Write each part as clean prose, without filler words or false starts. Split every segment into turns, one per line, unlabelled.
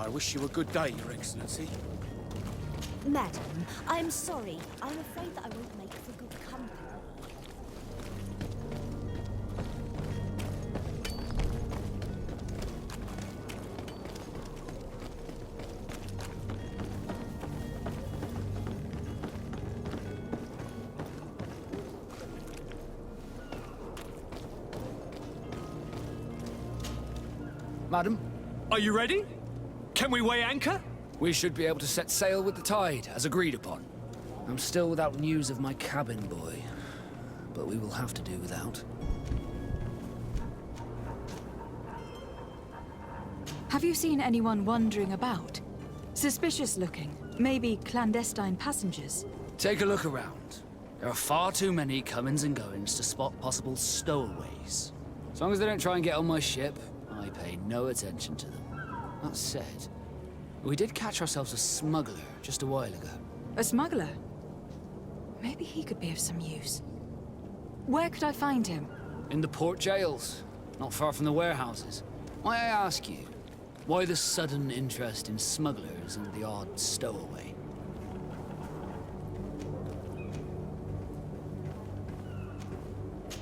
I wish you a good day, Your Excellency.
Madam, I'm sorry. I'm afraid that I won't make for good company.
Madam,
Are you ready? Can we weigh anchor?
we should be able to set sail with the tide, as agreed upon. I'm still without news of my cabin boy, but we will have to do without.
Have you seen anyone wandering about? Suspicious looking, maybe clandestine passengers?
Take a look around. There are far too many comings and goings to spot possible stowaways. As long as they don't try and get on my ship, I pay no attention to them. That said, we did catch ourselves a smuggler just a while ago.
A smuggler? Maybe he could be of some use. Where could I find him?
In the port jails, not far from the warehouses. May I ask you, why the sudden interest in smugglers and the odd stowaway?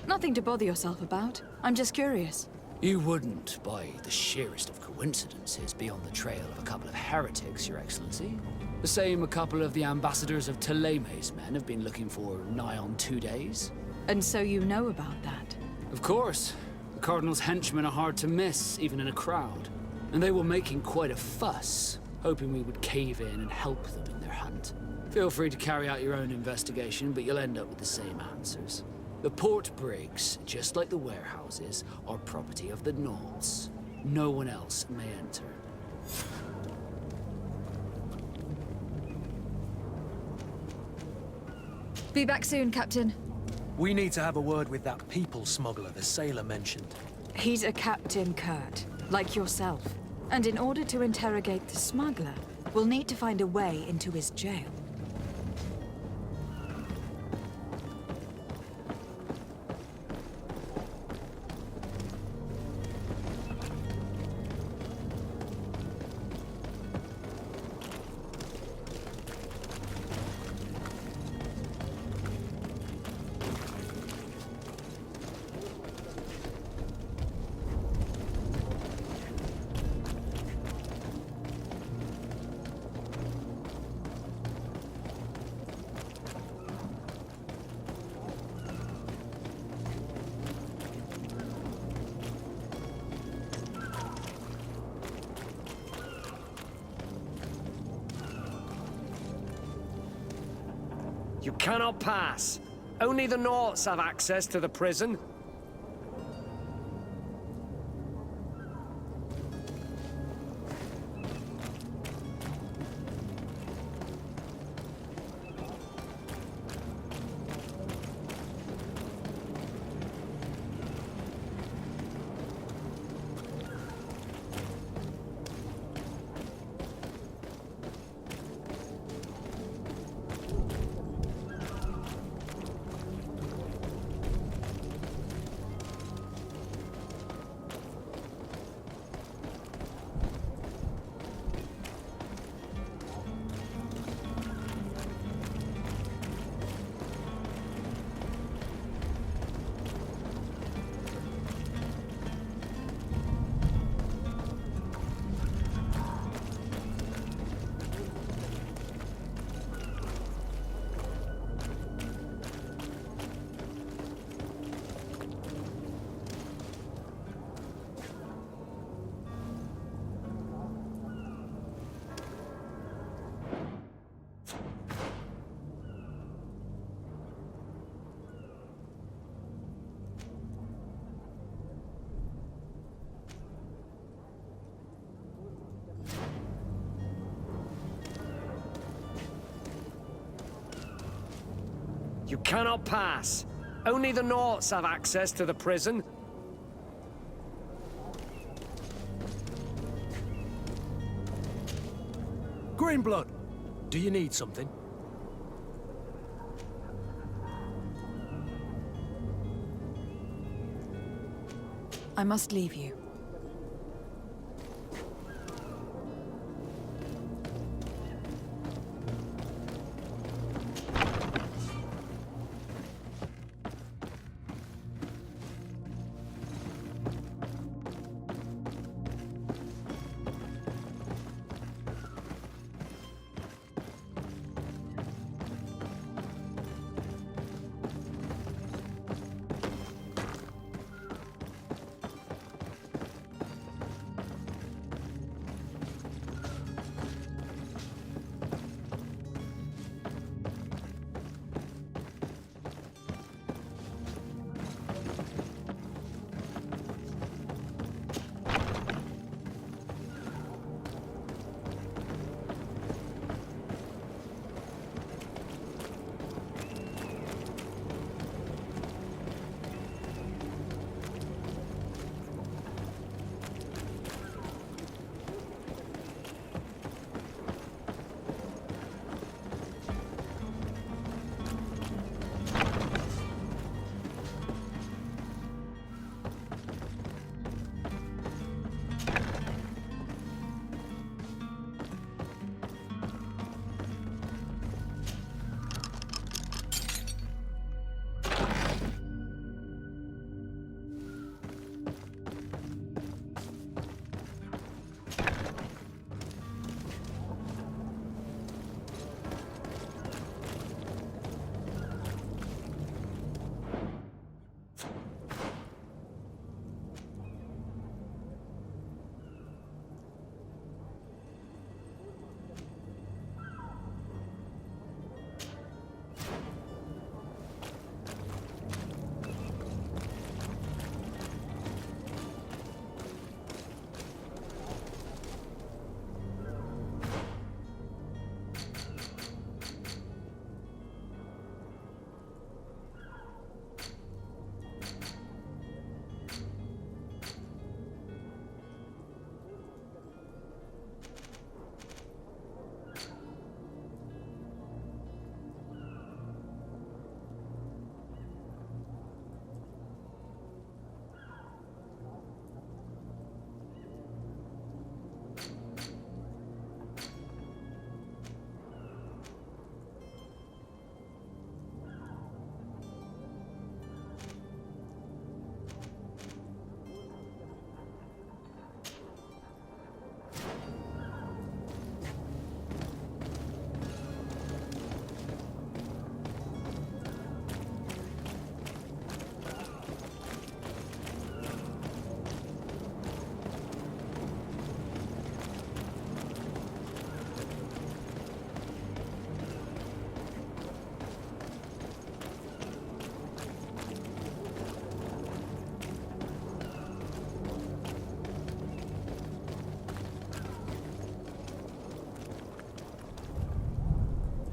Nothing to bother yourself about. I'm just curious.
You wouldn't, by the sheerest of coincidences, be on the trail of a couple of heretics, Your Excellency. The same a couple of the ambassadors of Ptolemy's men have been looking for nigh on 2 days.
And so you know about that?
Of course. The Cardinal's henchmen are hard to miss, even in a crowd. And they were making quite a fuss, hoping we would cave in and help them in their hunt. Feel free to carry out your own investigation, but you'll end up with the same answers. The port brigs, just like the warehouses, are property of the Nords. No one else may enter.
Be back soon, Captain.
We need to have a word with that people smuggler the sailor mentioned.
He's a Captain Kurt, like yourself. And in order to interrogate the smuggler, we'll need to find a way into his jail.
You cannot pass. Only the Norts have access to the prison. You cannot pass. Only the Norts have access to the prison.
Greenblood, do you need something?
I must leave you.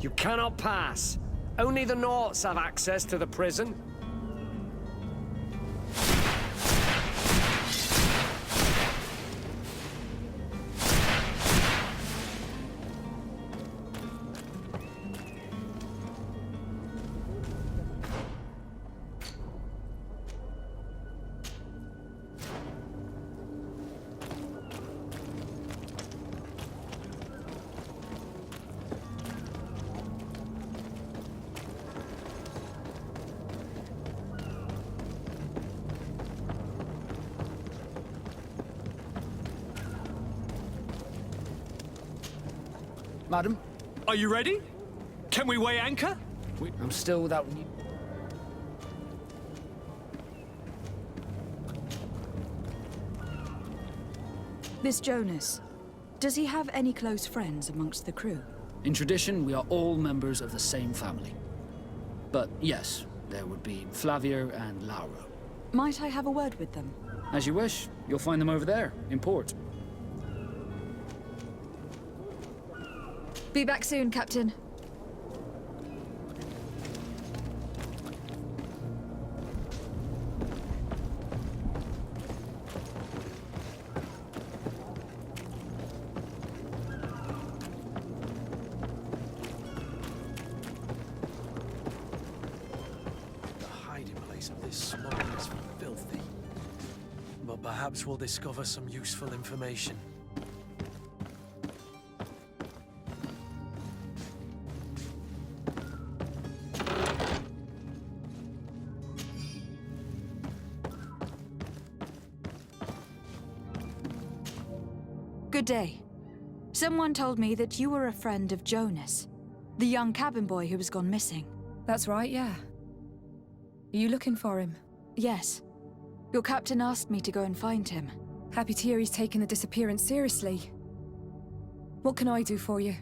You cannot pass. Only the Naughts have access to the prison.
Madam?
Are you ready? Can we weigh anchor?
I'm still without...
This Jonas, does he have any close friends amongst the crew?
In tradition, we are all members of the same family. But yes, there would be Flavia and Laura.
Might I have a word with them?
As you wish. You'll find them over there, in port.
Be back soon, Captain.
The hiding place of this smuggler is filthy. But perhaps we'll discover some useful information.
Good day. Someone told me that you were a friend of Jonas, the young cabin boy who has gone missing.
That's right, yeah. Are you looking for him?
Yes. Your captain asked me to go and find him.
Happy to hear he's taken the disappearance seriously. What can I do for you?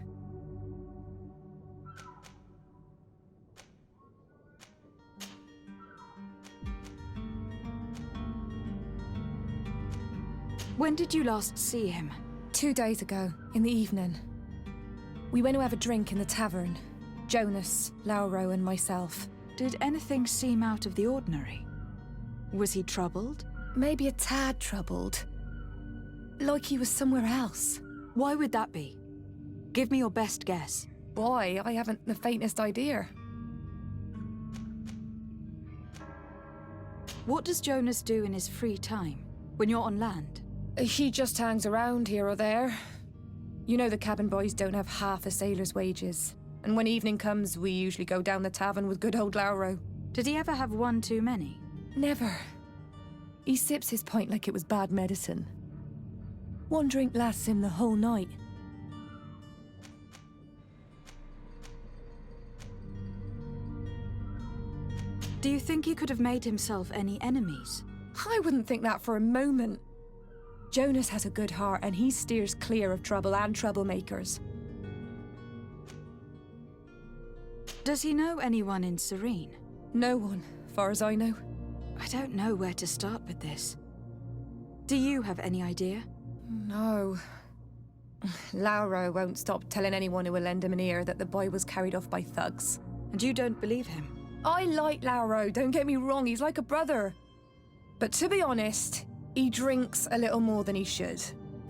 When did you last see him?
2 days ago, in the evening. We went to have a drink in the tavern. Jonas, Lauro, and myself.
Did anything seem out of the ordinary? Was he troubled?
Maybe a tad troubled. Like he was somewhere else.
Why would that be? Give me your best guess.
Why? I haven't the faintest idea.
What does Jonas do in his free time, when you're on land?
He just hangs around here or there. You know the cabin boys don't have half a sailor's wages. And when evening comes, we usually go down the tavern with good old Lauro.
Did he ever have one too many?
Never. He sips his pint like it was bad medicine. One drink lasts him the whole night.
Do you think he could have made himself any enemies?
I wouldn't think that for a moment. Jonas has a good heart and he steers clear of trouble and troublemakers.
Does he know anyone in Serene?
No one, far as I know.
I don't know where to start with this. Do you have any idea?
No. Lauro won't stop telling anyone who will lend him an ear that the boy was carried off by thugs.
And you don't believe him?
I like Lauro, don't get me wrong, he's like a brother. But to be honest, he drinks a little more than he should.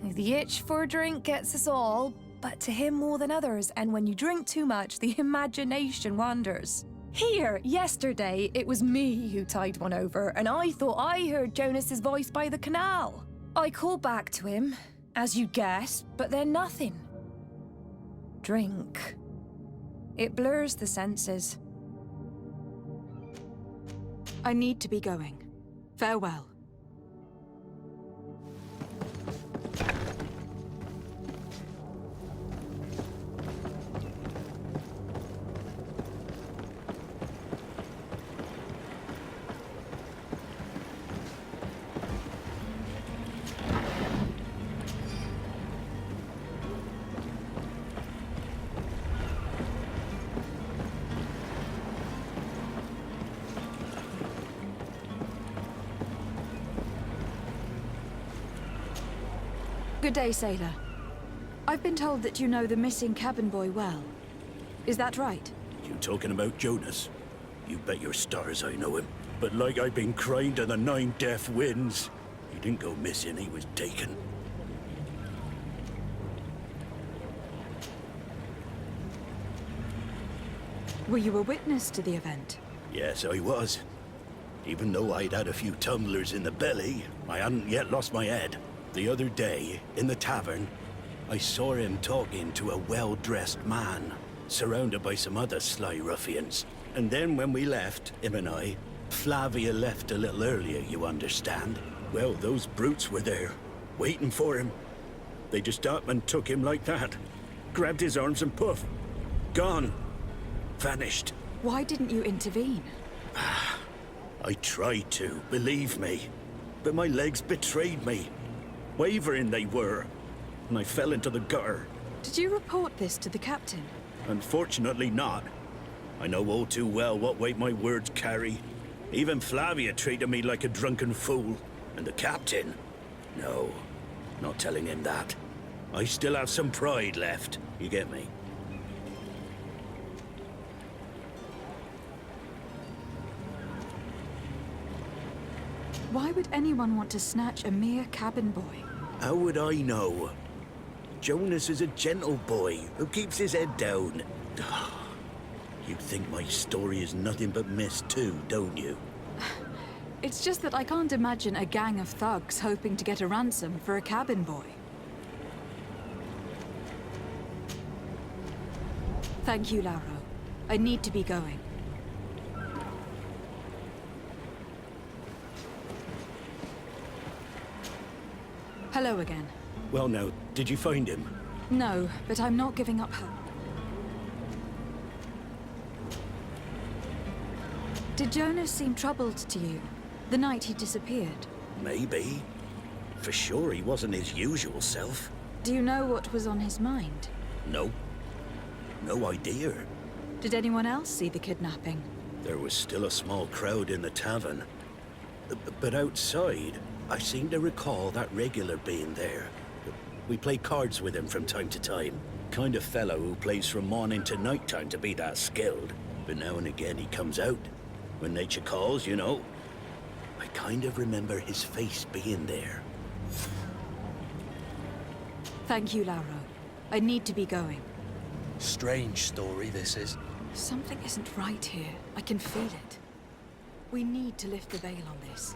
The itch for a drink gets us all, but to him more than others, and when you drink too much, the imagination wanders. Here, yesterday, it was me who tied one over, and I thought I heard Jonas's voice by the canal. I called back to him, as you guessed, but then nothing. Drink. It blurs the senses.
I need to be going. Farewell. Good day, sailor. I've been told that you know the missing cabin boy well. Is that right?
You talking about Jonas? You bet your stars I know him. But like I've been crying to the 9 deaf winds, he didn't go missing, he was taken.
Were you a witness to the event?
Yes, I was. Even though I'd had a few tumblers in the belly, I hadn't yet lost my head. The other day, in the tavern, I saw him talking to a well-dressed man, surrounded by some other sly ruffians. And then when we left, him and I, Flavia left a little earlier, you understand. Well, those brutes were there, waiting for him. They just up and took him like that. Grabbed his arms and poof, gone. Vanished.
Why didn't you intervene?
I tried to, believe me. But my legs betrayed me. Wavering they were. And I fell into the gutter.
Did you report this to the captain?
Unfortunately not. I know all too well what weight my words carry. Even Flavia treated me like a drunken fool. And the captain? No, not telling him that. I still have some pride left. You get me?
Why would anyone want to snatch a mere cabin boy?
How would I know? Jonas is a gentle boy who keeps his head down. You think my story is nothing but mist too, don't you?
It's just that I can't imagine a gang of thugs hoping to get a ransom for a cabin boy. Thank you, Lauro. I need to be going. Hello again.
Well now, did you find him?
No, but I'm not giving up hope. Did Jonas seem troubled to you the night he disappeared?
Maybe. For sure he wasn't his usual self.
Do you know what was on his mind?
No. No idea.
Did anyone else see the kidnapping?
There was still a small crowd in the tavern. But outside, I seem to recall that regular being there. We play cards with him from time to time. Kind of fellow who plays from morning to night time to be that skilled. But now and again he comes out. When nature calls, you know. I kind of remember his face being there.
Thank you, Lauro. I need to be going.
Strange story, this is.
Something isn't right here. I can feel it. We need to lift the veil on this.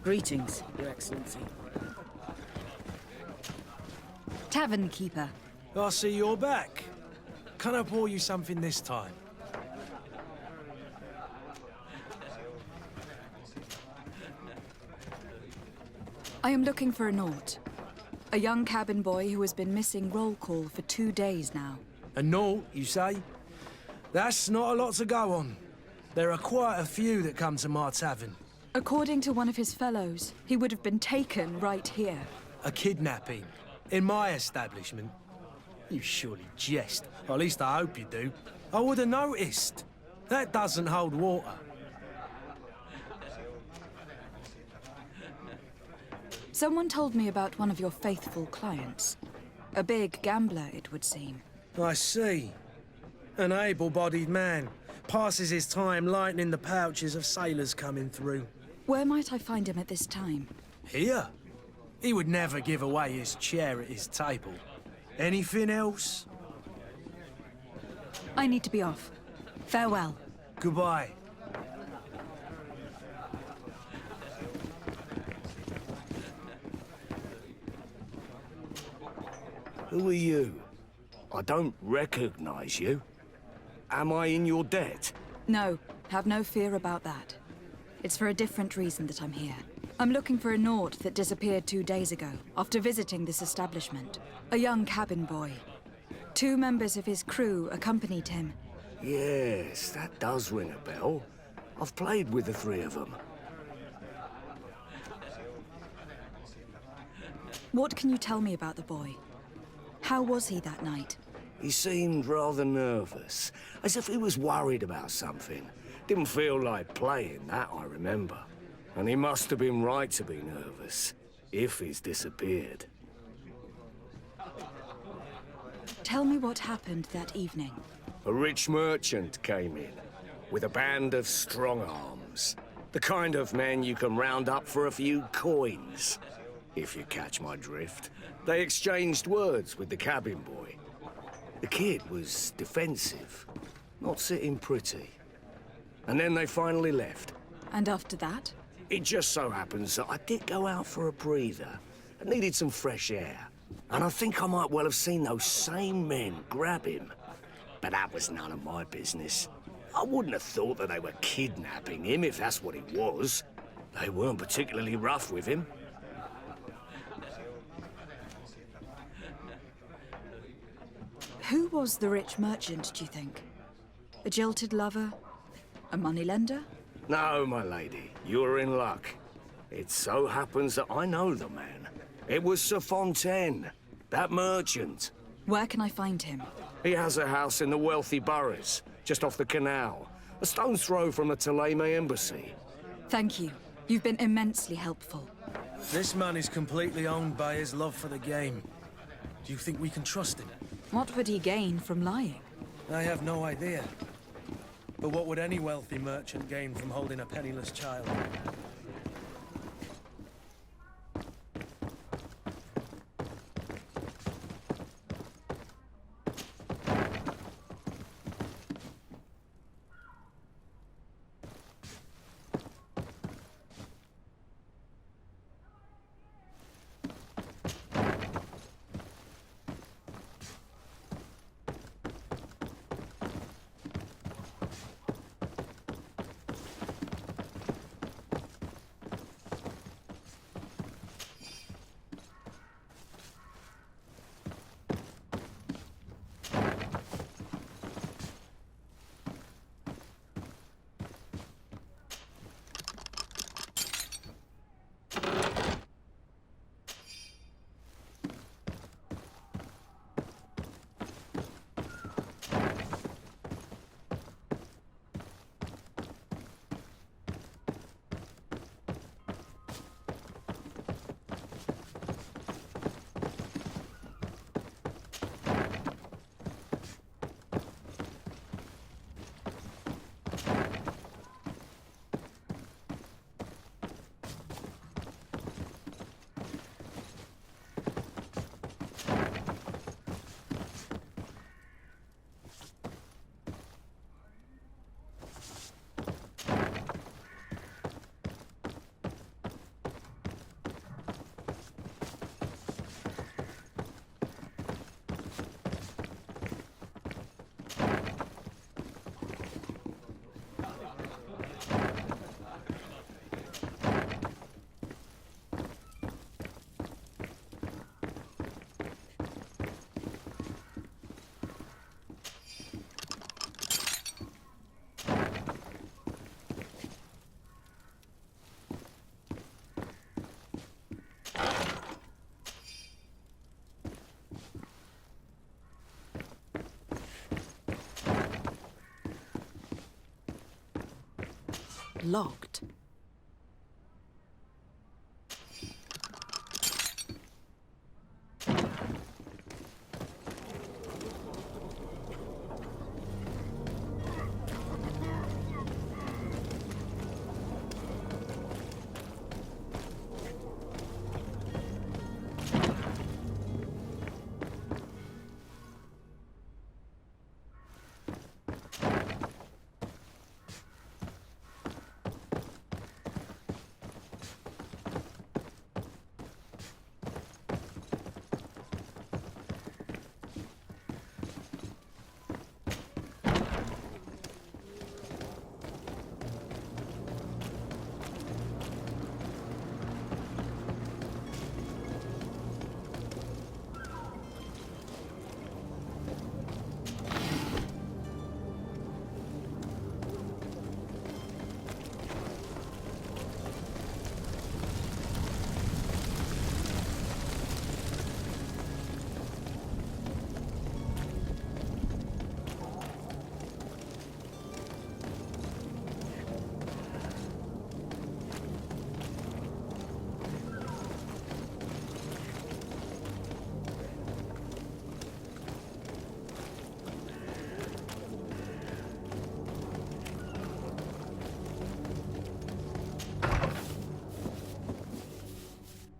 Greetings, Your Excellency.
Tavern keeper.
I see you're back. Can I pour you something this time?
I am looking for a Naut. A young cabin boy who has been missing roll call for 2 days now.
A Naut, you say? That's not a lot to go on. There are quite a few that come to my tavern.
According to one of his fellows, he would have been taken right here.
A kidnapping? In my establishment? You surely jest. Or at least I hope you do. I would have noticed. That doesn't hold water.
Someone told me about one of your faithful clients. A big gambler, it would seem.
I see. An able-bodied man. Passes his time lightening the pouches of sailors coming through.
Where might I find him at this time?
Here? He would never give away his chair at his table. Anything else?
I need to be off. Farewell.
Goodbye.
Who are you? I don't recognize you. Am I in your debt?
No, have no fear about that. It's for a different reason that I'm here. I'm looking for a Naut that disappeared 2 days ago, after visiting this establishment. A young cabin boy. 2 members of his crew accompanied him.
Yes, that does ring a bell. I've played with the 3 of them.
What can you tell me about the boy? How was he that night?
He seemed rather nervous, as if he was worried about something. Didn't feel like playing, that I remember. And he must have been right to be nervous, if he's disappeared.
Tell me what happened that evening.
A rich merchant came in, with a band of strong arms. The kind of men you can round up for a few coins, if you catch my drift. They exchanged words with the cabin boy. The kid was defensive, not sitting pretty. And then they finally left.
And after that?
It just so happens that I did go out for a breather. I needed some fresh air. And I think I might well have seen those same men grab him. But that was none of my business. I wouldn't have thought that they were kidnapping him if that's what it was. They weren't particularly rough with him.
Who was the rich merchant, do you think? A jilted lover? A moneylender?
No, my lady, you're in luck. It so happens that I know the man. It was Sir Fontaine, that merchant.
Where can I find him?
He has a house in the wealthy boroughs, just off the canal. A stone's throw from the Theleme embassy.
Thank you. You've been immensely helpful.
This man is completely owned by his love for the game. Do you think we can trust him?
What would he gain from lying?
I have no idea. But what would any wealthy merchant gain from holding a penniless child?
locked.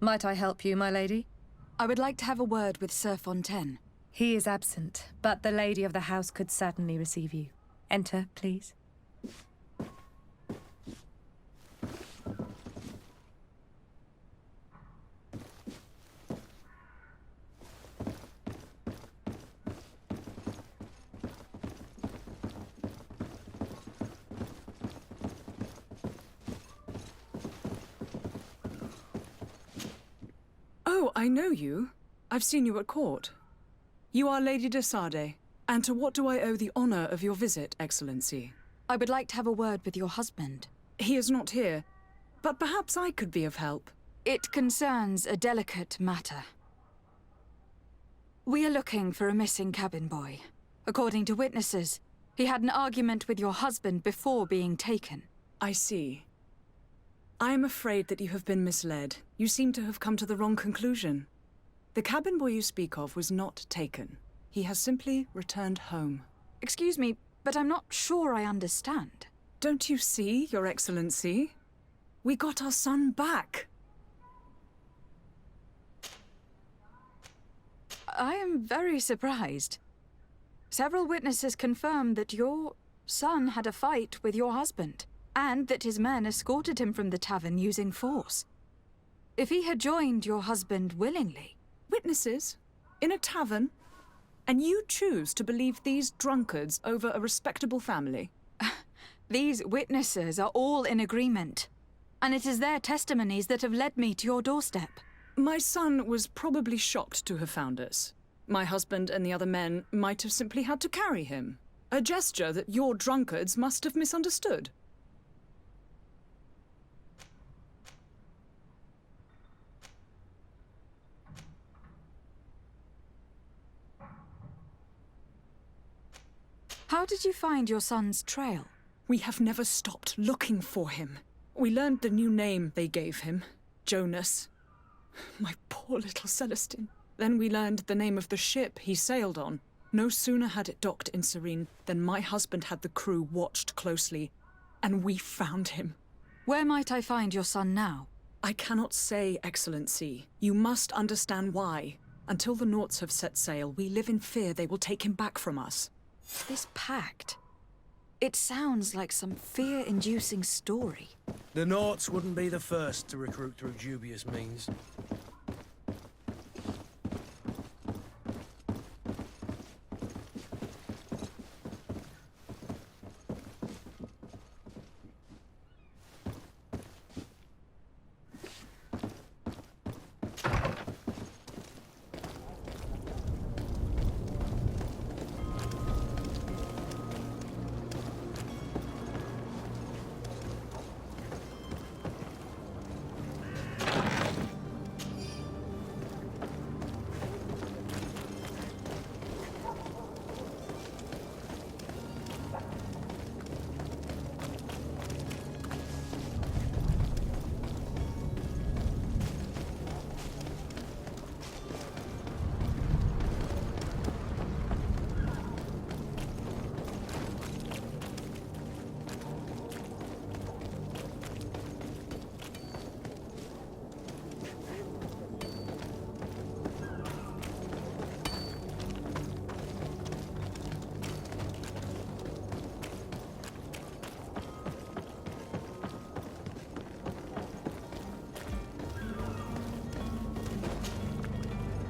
Might I help you, my lady?
I would like to have a word with Sir Fontaine.
He is absent, but the lady of the house could certainly receive you. Enter, please.
Oh, I know you. I've seen you at court. You are Lady de Sade. And to what do I owe the honor of your visit, Excellency?
I would like to have a word with your husband.
He is not here, but perhaps I could be of help.
It concerns a delicate matter. We are looking for a missing cabin boy. According to witnesses, he had an argument with your husband before being taken.
I see. I am afraid that you have been misled. You seem to have come to the wrong conclusion. The cabin boy you speak of was not taken. He has simply returned home.
Excuse me, but I'm not sure I understand.
Don't you see, Your Excellency? We got our son back.
I am very surprised. Several witnesses confirmed that your son had a fight with your husband, and that his men escorted him from the tavern using force. If he had joined your husband willingly...
Witnesses? In a tavern? And you choose to believe these drunkards over a respectable family?
These witnesses are all in agreement, and it is their testimonies that have led me to your doorstep.
My son was probably shocked to have found us. My husband and the other men might have simply had to carry him. A gesture that your drunkards must have misunderstood.
How did you find your son's trail?
We have never stopped looking for him. We learned the new name they gave him, Jonas. My poor little Celestine. Then we learned the name of the ship he sailed on. No sooner had it docked in Serene than my husband had the crew watched closely, and we found him.
Where might I find your son now?
I cannot say, Excellency. You must understand why. Until the Naughts have set sail, we live in fear they will take him back from us.
This pact... It sounds like some fear-inducing story.
The Naughts wouldn't be the first to recruit through dubious means.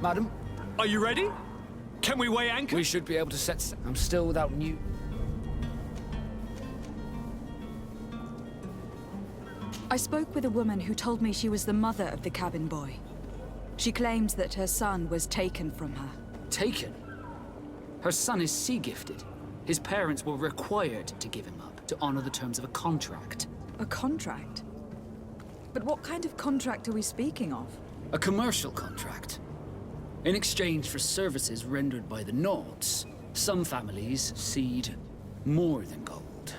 Madam,
Are you ready? Can we weigh anchor?
we should be able to set... I'm still without new...
I spoke with a woman who told me she was the mother of the cabin boy. She claims that her son was taken from her.
Taken? Her son is sea-gifted. His parents were required to give him up to honor the terms of a contract.
A contract? But what kind of contract are we speaking of?
A commercial contract. In exchange for services rendered by the Nauts, some families cede more than gold.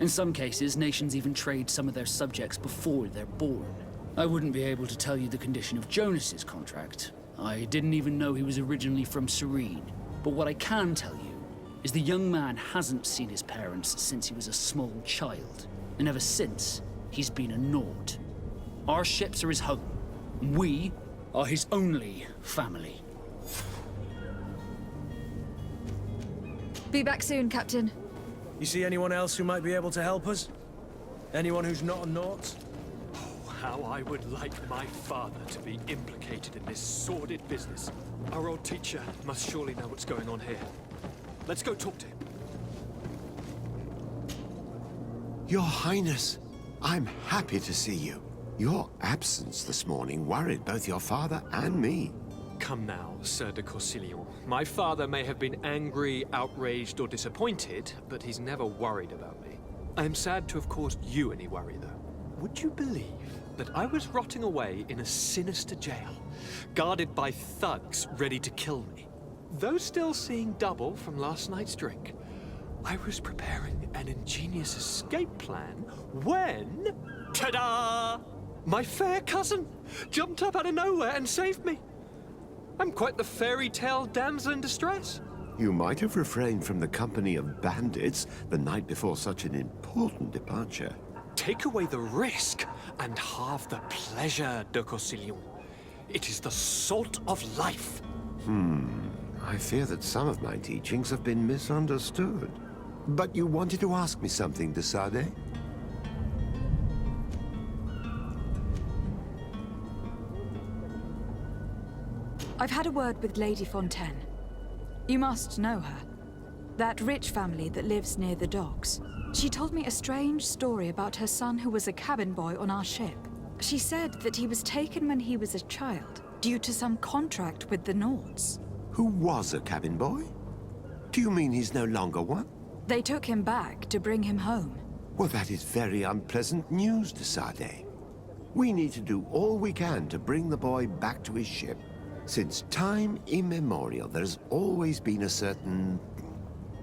In some cases, nations even trade some of their subjects before they're born. I wouldn't be able to tell you the condition of Jonas's contract. I didn't even know he was originally from Serene. But what I can tell you is the young man hasn't seen his parents since he was a small child. And ever since, he's been a Naut. Our ships are his home. We are his only family.
Be back soon, Captain.
You see anyone else who might be able to help us? Anyone who's not a Naut?
How I would like my father to be implicated in this sordid business. Our old teacher must surely know what's going on here. Let's go talk to him.
Your Highness, I'm happy to see you. Your absence this morning worried both your father and me.
Come now, Sir de Corsillon. My father may have been angry, outraged, or disappointed, but he's never worried about me. I am sad to have caused you any worry, though. Would you believe that I was rotting away in a sinister jail, guarded by thugs ready to kill me? Though still seeing double from last night's drink, I was preparing an ingenious escape plan when... ta-da! My fair cousin jumped up out of nowhere and saved me. I'm quite the fairy tale damsel in distress.
You might have refrained from the company of bandits the night before such an important departure.
Take away the risk and halve the pleasure, de Corsillon. It is the salt of life.
I fear that some of my teachings have been misunderstood. But you wanted to ask me something, de Sade?
I've had a word with Lady Fontaine. You must know her. That rich family that lives near the docks. She told me a strange story about her son who was a cabin boy on our ship. She said that he was taken when he was a child, due to some contract with the Nauts.
Who was a cabin boy? Do you mean he's no longer one?
They took him back to bring him home.
Well, that is very unpleasant news, de Sade. We need to do all we can to bring the boy back to his ship. Since time immemorial, there's always been a certain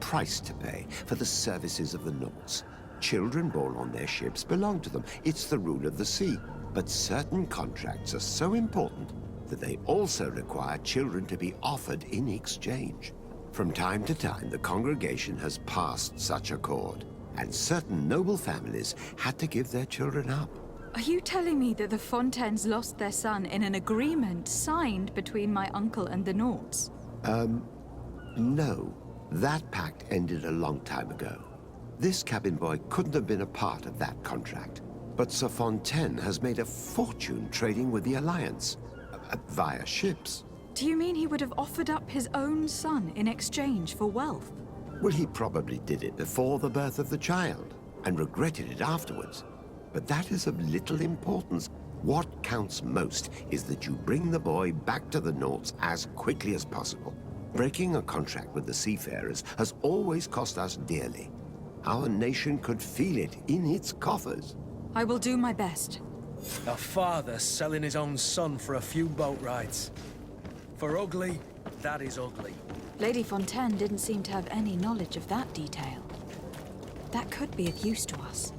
price to pay for the services of the Nauts. Children born on their ships belong to them. It's the rule of the sea. But certain contracts are so important that they also require children to be offered in exchange. From time to time, the congregation has passed such accord, and certain noble families had to give their children up.
Are you telling me that the Fontaines lost their son in an agreement signed between my uncle and the Nauts?
No. That pact ended a long time ago. This cabin boy couldn't have been a part of that contract. But Sir Fontaine has made a fortune trading with the Alliance, via ships.
Do you mean he would have offered up his own son in exchange for wealth?
Well, he probably did it before the birth of the child, and regretted it afterwards. But that is of little importance. What counts most is that you bring the boy back to the Nauts as quickly as possible. Breaking a contract with the seafarers has always cost us dearly. Our nation could feel it in its coffers.
I will do my best.
A father selling his own son for a few boat rides. For ugly, that is ugly.
Lady Fontaine didn't seem to have any knowledge of that detail. That could be of use to us.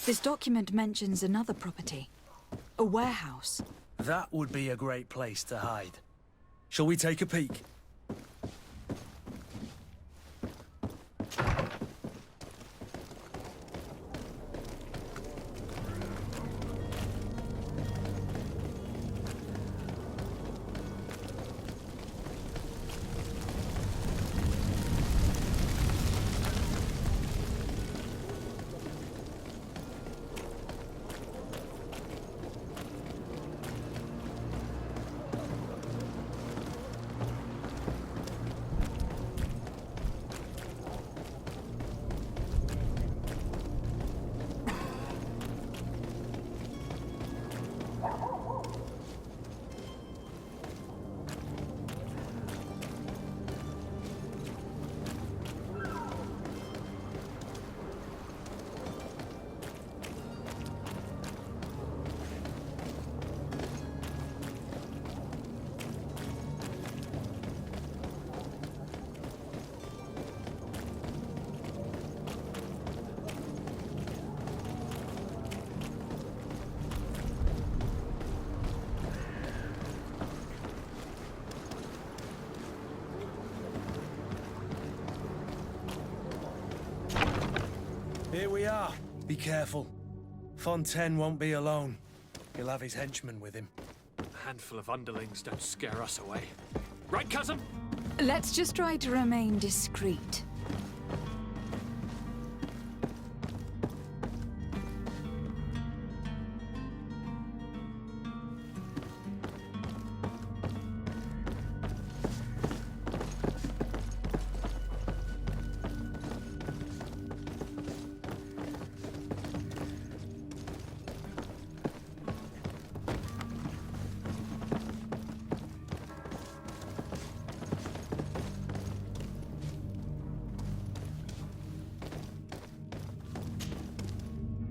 This document mentions another property. A warehouse.
That would be a great place to hide. Shall we take a peek? Here we are. Be careful. Fontaine won't be alone. He'll have his henchmen with him.
A handful of underlings don't scare us away. Right, cousin?
Let's just try to remain discreet.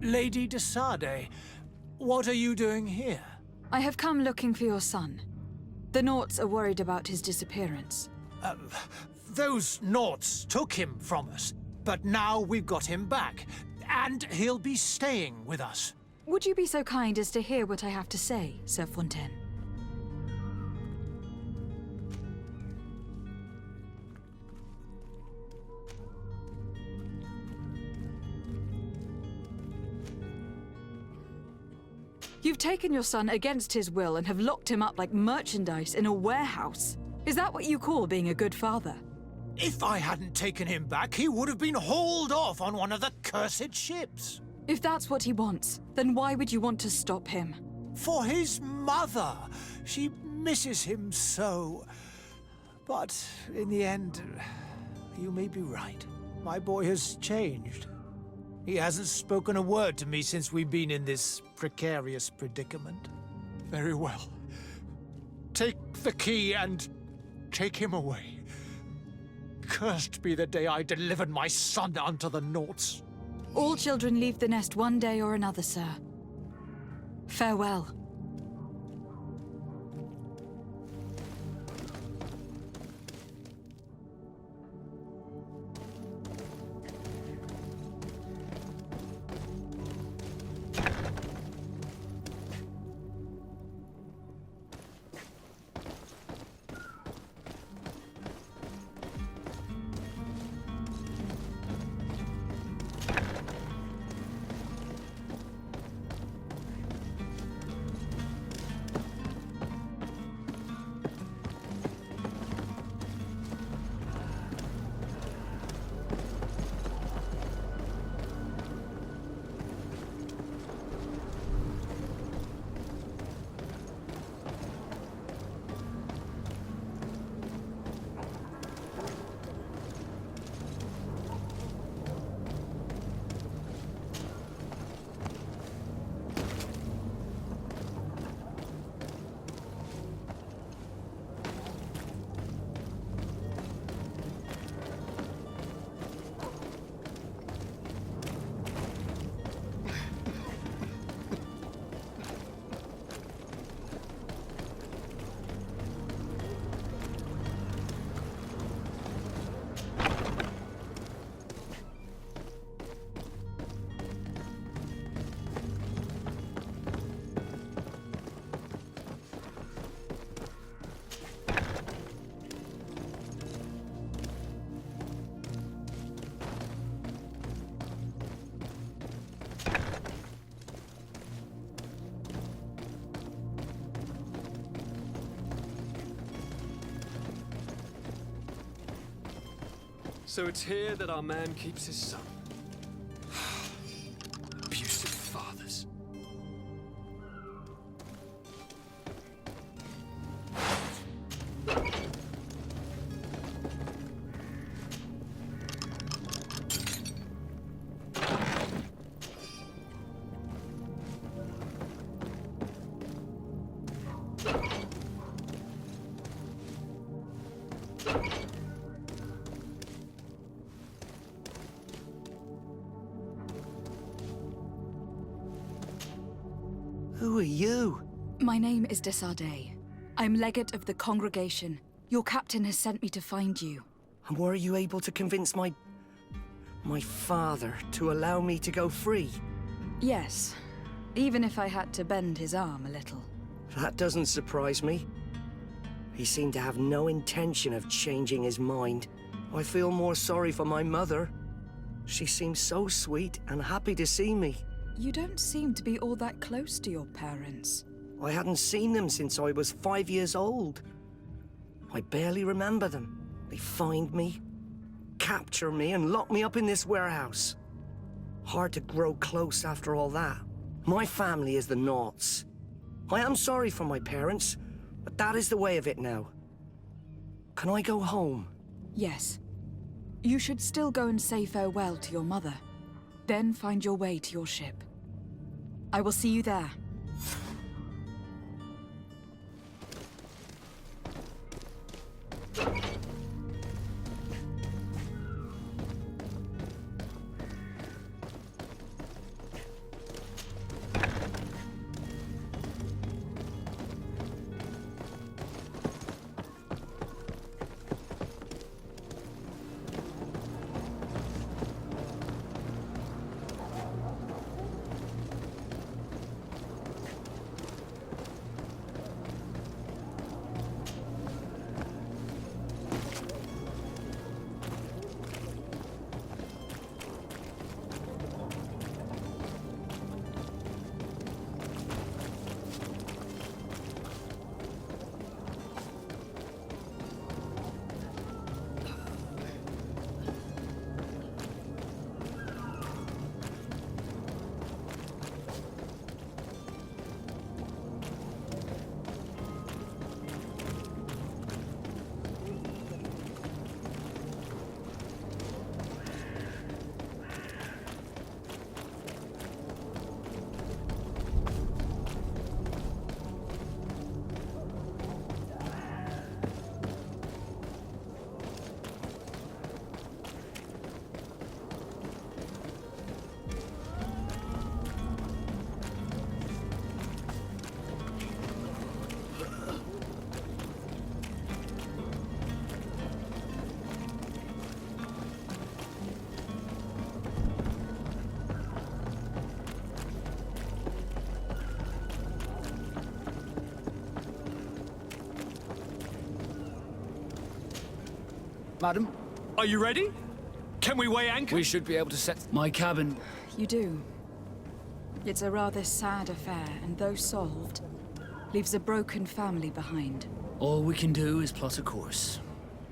Lady de Sade, what are you doing here?
I have come looking for your son. The Naughts are worried about his disappearance.
Those Naughts took him from us, but now we've got him back, and he'll be staying with us.
Would you be so kind as to hear what I have to say, Sir Fontaine? You've taken your son against his will and have locked him up like merchandise in a warehouse. Is that what you call being a good father?
If I hadn't taken him back, he would have been hauled off on one of the cursed ships.
If that's what he wants, then why would you want to stop him?
For his mother. She misses him so. But in the end, you may be right. My boy has changed. He hasn't spoken a word to me since we've been in this precarious predicament. Very well. Take the key and take him away. Cursed be the day I delivered my son unto the Naughts.
All children leave the nest one day or another, sir. Farewell.
So it's here that our man keeps his son. Abusive fathers.
Who are you?
My name is de Sardet. I'm legate of the congregation. Your captain has sent me to find you.
And were you able to convince my father to allow me to go free?
Yes, even if I had to bend his arm a little.
That doesn't surprise me. He seemed to have no intention of changing his mind. I feel more sorry for my mother. She seemed so sweet and happy to see me.
You don't seem to be all that close to your parents.
I hadn't seen them since I was 5 years old. I barely remember them. They find me, capture me, and lock me up in this warehouse. Hard to grow close after all that. My family is the Naughts. I am sorry for my parents, but that is the way of it now. Can I go home?
Yes. You should still go and say farewell to your mother. Then find your way to your ship. I will see you there.
Madam?
Are you ready? Can we weigh anchor?
We should be able to set my cabin.
You do. It's a rather sad affair, and though solved, leaves a broken family behind.
All we can do is plot a course.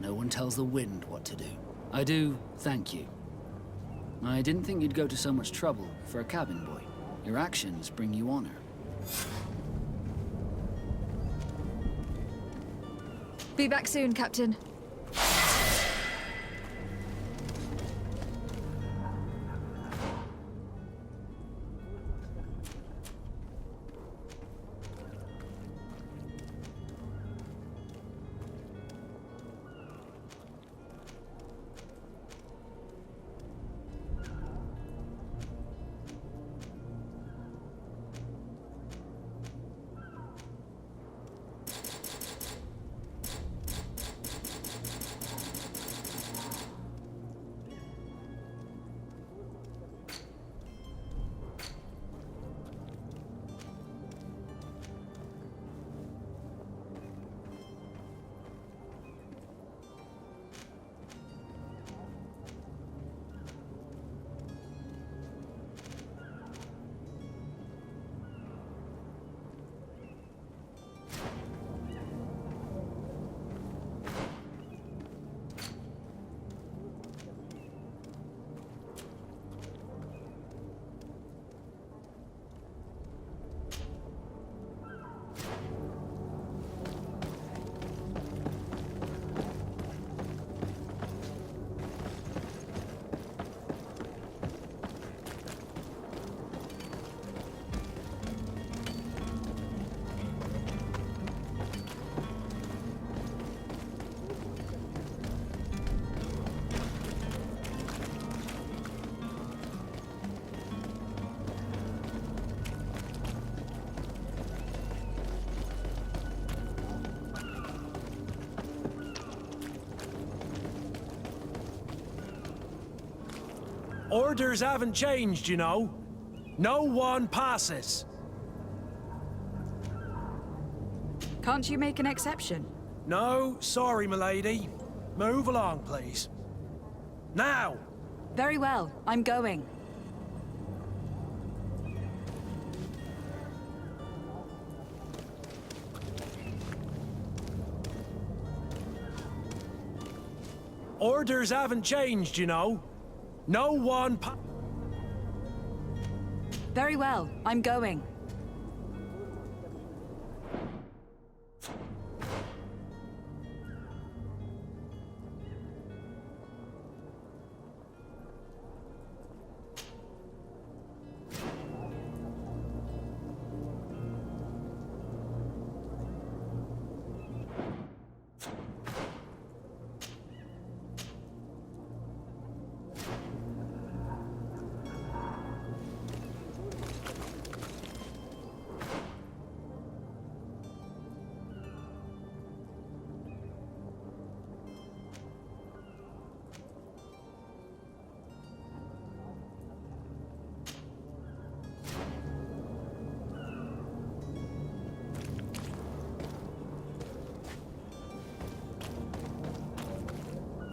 No one tells the wind what to do. I do thank you. I didn't think you'd go to so much trouble for a cabin boy. Your actions bring you honor.
Be back soon, Captain.
Orders haven't changed, you know. No one passes.
Can't you make an exception?
No, sorry, milady. Move along, please. Now!
Very well, I'm going.
Orders haven't changed, you know. No one
Very well, I'm going.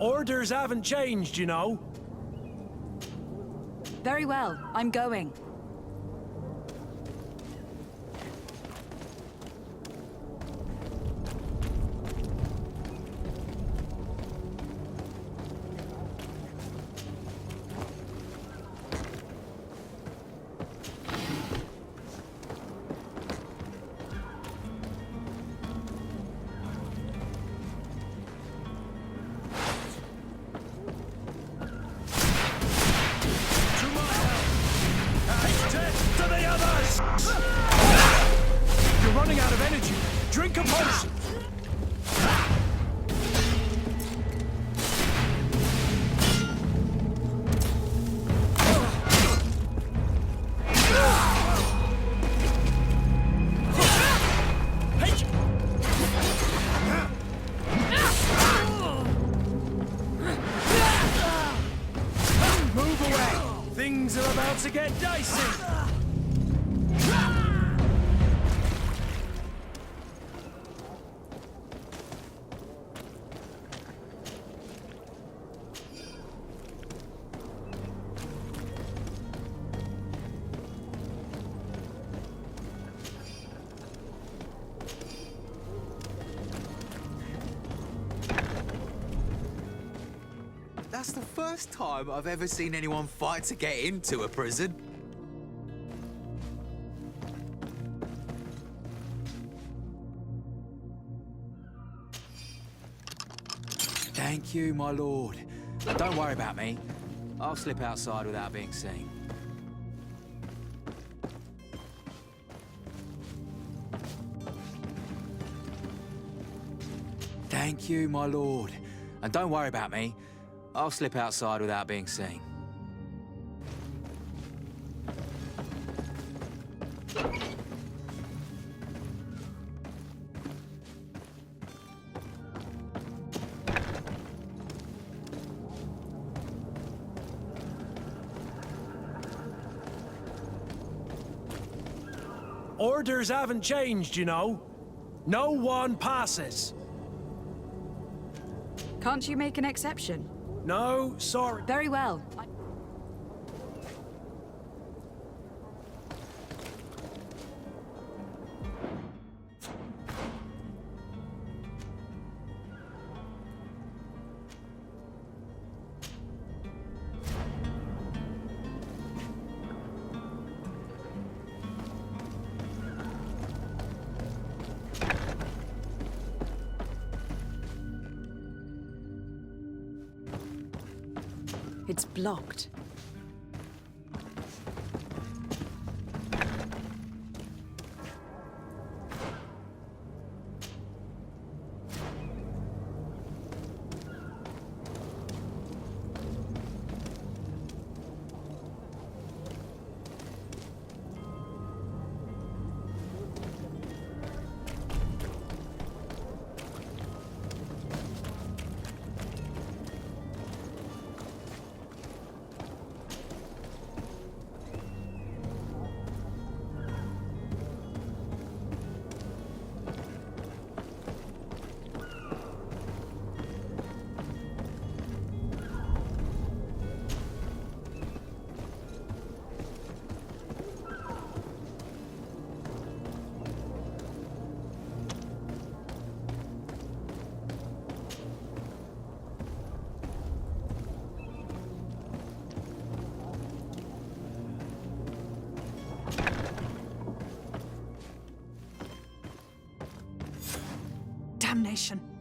Orders haven't changed, you know.
Very well, I'm going.
You're running out of energy. Drink a potion. Move away. Things are about to get dicey.
That's the first time I've ever seen anyone fight to get into a prison. Thank you, my lord. Don't worry about me. I'll slip outside without being seen. Thank you, my lord. And don't worry about me. I'll slip outside without being seen.
Orders haven't changed, you know. No one passes.
Can't you make an exception?
No, sorry.
Very well. It's blocked.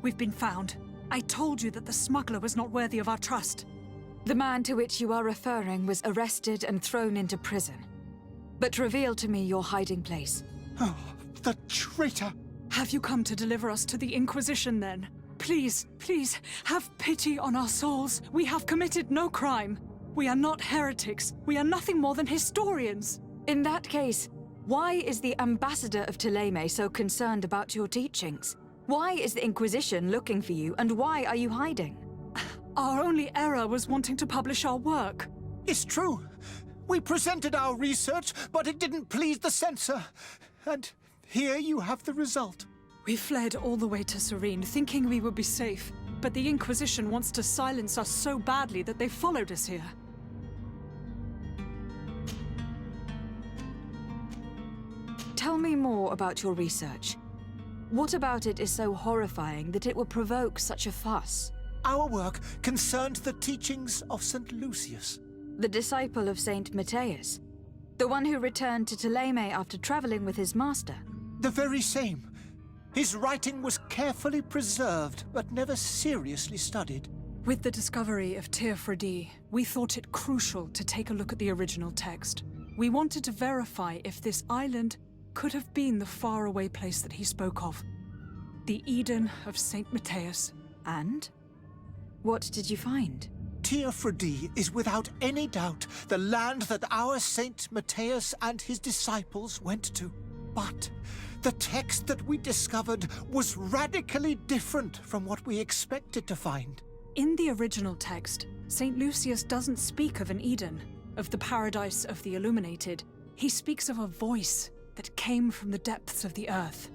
We've been found. I told you that the smuggler was not worthy of our trust.
The man to which you are referring was arrested and thrown into prison. But reveal to me your hiding place.
Oh, the traitor!
Have you come to deliver us to the Inquisition, then? Please, please, have pity on our souls. We have committed no crime. We are not heretics. We are nothing more than historians.
In that case, why is the ambassador of Thélème so concerned about your teachings? Why is the Inquisition looking for you, and why are you hiding?
Our only error was wanting to publish our work.
It's true. We presented our research, but it didn't please the censor. And here you have the result.
We fled all the way to Serene, thinking we would be safe. But the Inquisition wants to silence us so badly that they followed us here.
Tell me more about your research. What about it is so horrifying that it will provoke such a fuss?
Our work concerned the teachings of St. Lucius.
The disciple of Saint Matthias? The one who returned to Thélème after traveling with his master?
The very same. His writing was carefully preserved, but never seriously studied.
With the discovery of Teofredi, we thought it crucial to take a look at the original text. We wanted to verify if this island could have been the faraway place that he spoke of. The Eden of Saint Matthias.
And? What did you find?
Teofredi is without any doubt the land that our Saint Matthias and his disciples went to. But the text that we discovered was radically different from what we expected to find.
In the original text, St. Lucius doesn't speak of an Eden, of the paradise of the illuminated. He speaks of a voice that came from the depths of the earth,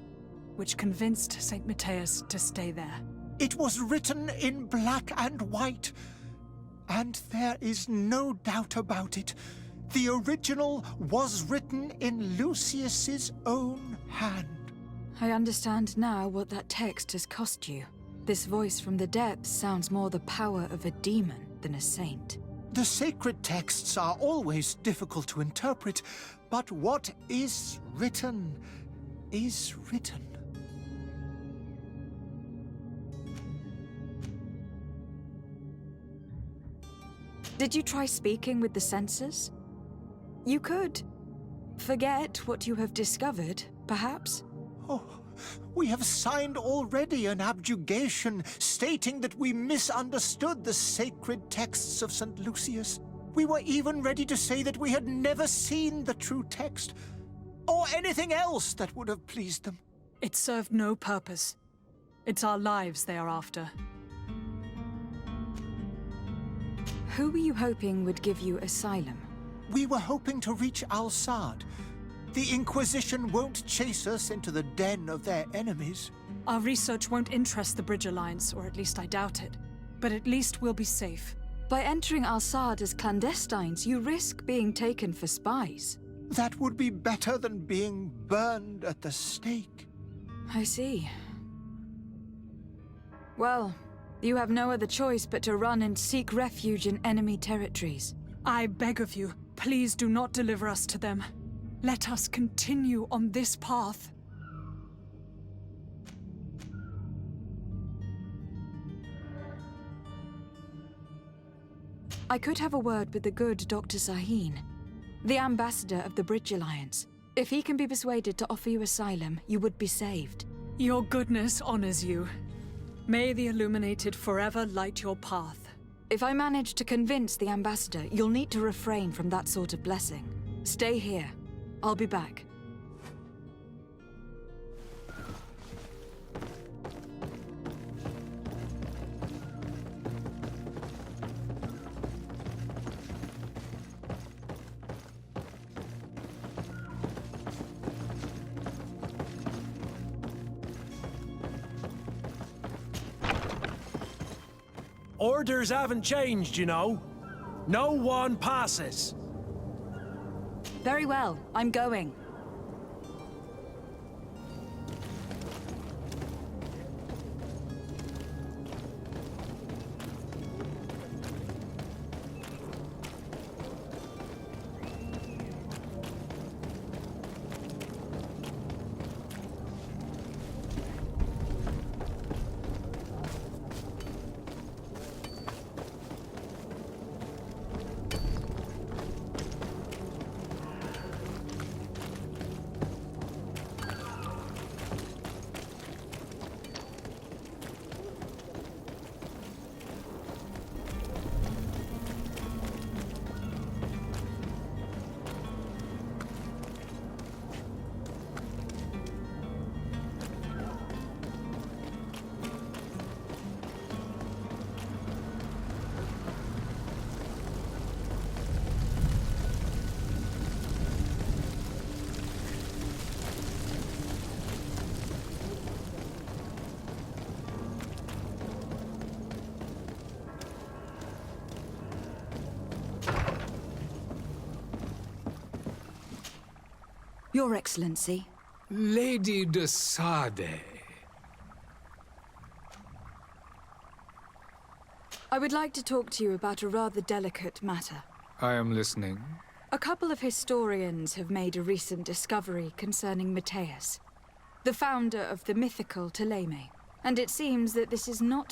which convinced St. Matthias to stay there.
It was written in black and white, and there is no doubt about it. The original was written in Lucius's own hand.
I understand now what that text has cost you. This voice from the depths sounds more the power of a demon than a saint.
The sacred texts are always difficult to interpret, but what is written is written.
Did you try speaking with the censors? You could. Forget what you have discovered, perhaps?
Oh, we have signed already an abjugation stating that we misunderstood the sacred texts of St. Lucius. We were even ready to say that we had never seen the true text, or anything else that would have pleased them.
It served no purpose. It's our lives they are after.
Who were you hoping would give you asylum?
We were hoping to reach Al-Sad. The Inquisition won't chase us into the den of their enemies.
Our research won't interest the Bridge Alliance, or at least I doubt it. But at least we'll be safe.
By entering Al-Sad as clandestines, you risk being taken for spies.
That would be better than being burned at the stake.
I see. Well, you have no other choice but to run and seek refuge in enemy territories.
I beg of you, please do not deliver us to them. Let us continue on this path.
I could have a word with the good Dr. Sahin, the ambassador of the Bridge Alliance. If he can be persuaded to offer you asylum, you would be saved.
Your goodness honors you. May the Illuminated forever light your path.
If I manage to convince the ambassador, you'll need to refrain from that sort of blessing. Stay here. I'll be back.
Orders haven't changed, you know. No one passes.
Very well, I'm going. Your Excellency.
Lady de Sade.
I would like to talk to you about a rather delicate matter.
I am listening.
A couple of historians have made a recent discovery concerning Matthias, the founder of the mythical Ptolemy, and it seems that this is not